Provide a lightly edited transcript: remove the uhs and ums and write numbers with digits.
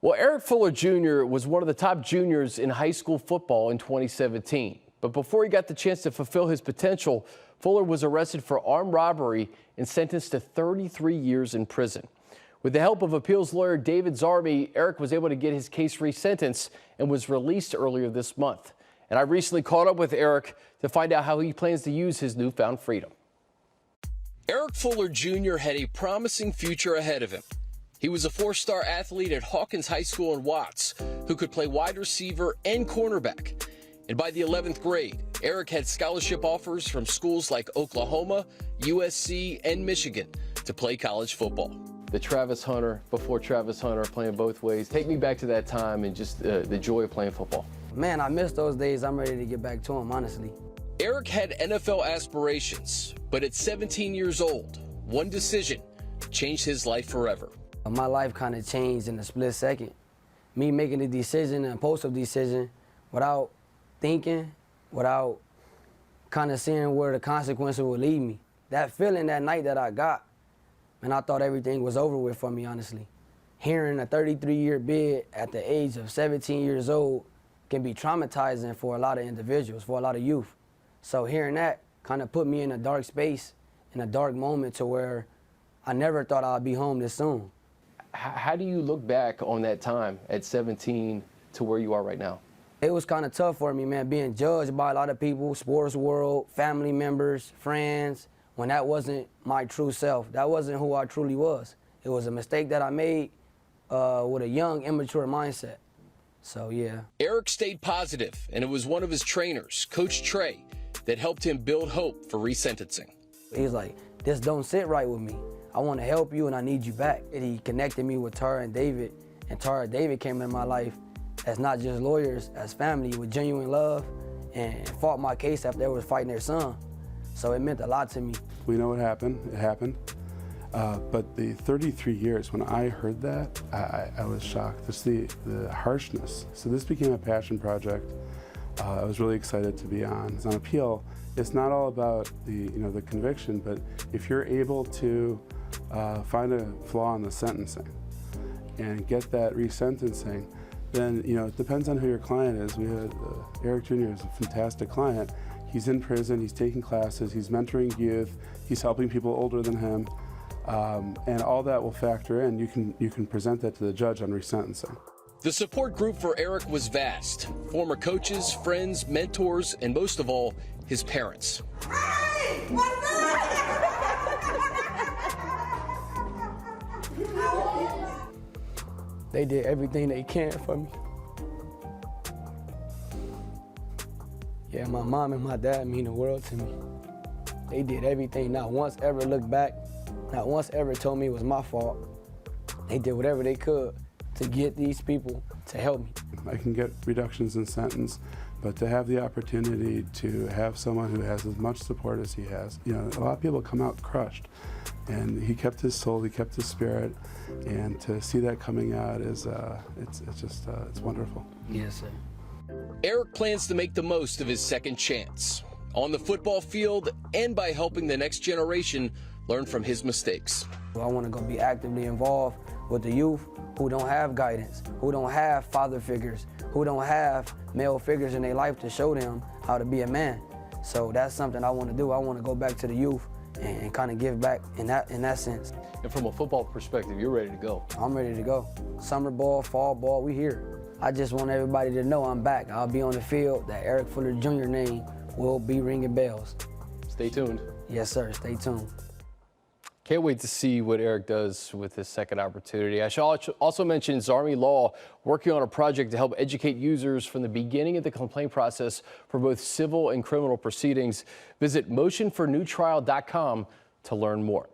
Well, Eric Fuller Jr. was one of the top juniors in high school football in 2017. But before he got the chance to fulfill his potential, Fuller was arrested for armed robbery and sentenced to 33 years in prison. With the help of appeals lawyer David Zarmi, Eric was able to get his case resentenced and was released earlier this month. And I recently caught up with Eric to find out how he plans to use his newfound freedom. Eric Fuller Jr. had a promising future ahead of him. He was a four-star athlete at Hawkins High School in Watts who could play wide receiver and cornerback. And by the 11th grade, Eric had scholarship offers from schools like Oklahoma, USC, and Michigan to play college football. The Travis Hunter, before Travis Hunter, playing both ways. Take me back to that time and just the joy of playing football. Man, I miss those days. I'm ready to get back to them, honestly. Eric had NFL aspirations, but at 17 years old, one decision changed his life forever. My life kind of changed in a split second. Me making a decision, an impulsive decision, without thinking, without kind of seeing where the consequences would lead me. That feeling that night that I got, and I thought everything was over with for me, honestly. Hearing a 33-year bid at the age of 17 years old can be traumatizing for a lot of individuals, for a lot of youth. So hearing that kind of put me in a dark space, in a dark moment to where I never thought I'd be home this soon. How do you look back on that time at 17 to where you are right now? It was kind of tough for me, man, being judged by a lot of people, sports world, family members, friends, when that wasn't my true self. That wasn't who I truly was. It was a mistake that I made with a young, immature mindset. So, yeah. Eric stayed positive, and it was one of his trainers, Coach Trey, that helped him build hope for resentencing. He's like, this don't sit right with me. I want to help you and I need you back. And he connected me with Tara and David, and Tara and David came into my life as not just lawyers, as family with genuine love, and fought my case after they was fighting their son. So it meant a lot to me. We know what happened, it happened. But the 33 years, when I heard that, I was shocked. Just the harshness. So this became a passion project. I was really excited to be on. It's on appeal. It's not all about the conviction, but if you're able to find a flaw in the sentencing and get that resentencing, then it depends on who your client is. We had Eric Jr. is a fantastic client. He's in prison, he's taking classes, he's mentoring youth, he's helping people older than him, and all that will factor in. You can present that to the judge on resentencing. The support group for Eric was vast. Former coaches, friends, mentors, and most of all, his parents. Hey, what's up? They did everything they can for me. Yeah, my mom and my dad mean the world to me. They did everything, not once ever looked back, not once ever told me it was my fault. They did whatever they could to get these people to help me. I can get reductions in sentence, but to have the opportunity to have someone who has as much support as he has, a lot of people come out crushed, and he kept his soul, he kept his spirit, and to see that coming out is, it's wonderful. Yes, sir. Eric plans to make the most of his second chance, on the football field and by helping the next generation learn from his mistakes. I want to go be actively involved with the youth who don't have guidance, who don't have father figures, who don't have male figures in their life to show them how to be a man. So that's something I want to do. I want to go back to the youth and kind of give back in that sense. And from a football perspective, you're ready to go. I'm ready to go. Summer ball, fall ball, we here. I just want everybody to know I'm back. I'll be on the field. That Eric Fuller Jr. name will be ringing bells. Stay tuned. Yes, sir. Stay tuned. Can't wait to see what Eric does with his second opportunity. I should also mention Zarmi Law working on a project to help educate users from the beginning of the complaint process for both civil and criminal proceedings. Visit motionfornewtrial.com to learn more.